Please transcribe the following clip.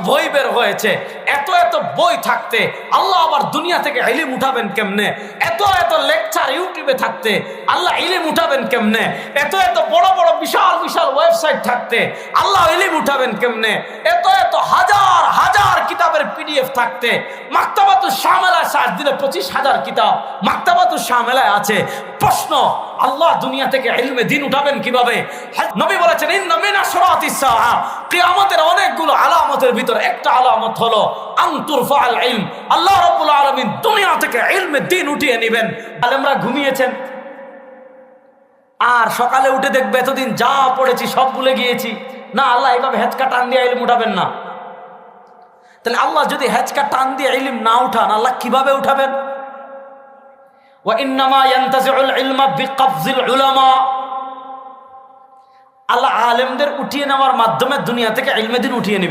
বই বের হয়েছে, এত এত বই থাকতে আল্লাহ আবার দুনিয়া থেকে ইলম উঠাবেন কেমনে? এত এত লেকচার ইউটিউবে থাকতে আল্লাহ ইলম উঠাবেন কেমনে? এত এত বড় বড় বিশাল বিশাল ওয়েবসাইট থাকতে আল্লাহ ইলম উঠাবেন কেমনে? এত এত হাজার হাজার কিতাবের পিডিএফ থাকতে মাকতাবাতুশ শামিলায় সার্চ দিলে 25,000 কিতাব মাকতাবাতুশ শামিলায় আছে। প্রশ্ন, আল্লাহ দুনিয়া থেকে ইলমে দ্বীন উঠাবেন কিভাবে? নবী বলেছেন ইন্না মিন আশরাতিস সাআ, কিয়ামতের অনেকগুলো আলামতের ভিতর একটা আলামত হলো আন তুরফাল ইলম, আল্লাহ রাব্বুল আলামিন দুনিয়া থেকে ইলমে দ্বীন উঠিয়ে নেবেন। আলেমরা ঘুমিয়েছেন, আর সকালে উঠে দেখবে এতদিন যা পড়েছি সব ভুলে গিয়েছি। না, আল্লাহ এইভাবে হেঁচকা টান দিয়ে ইলম উঠাবেন না। তাহলে আল্লাহ যদি হেঁচকা টান দিয়ে ইলম না উঠান, আল্লাহ কিভাবে উঠাবেন? ওয়া ইন্নামা ইয়ানতাজিউল ইলমা বিকবজিল উলামা, আল্লাহ আলেমদের উঠিয়ে নেওয়ার মাধ্যমে দুনিয়া থেকে ইলমে দ্বীন উঠিয়ে নেবেন।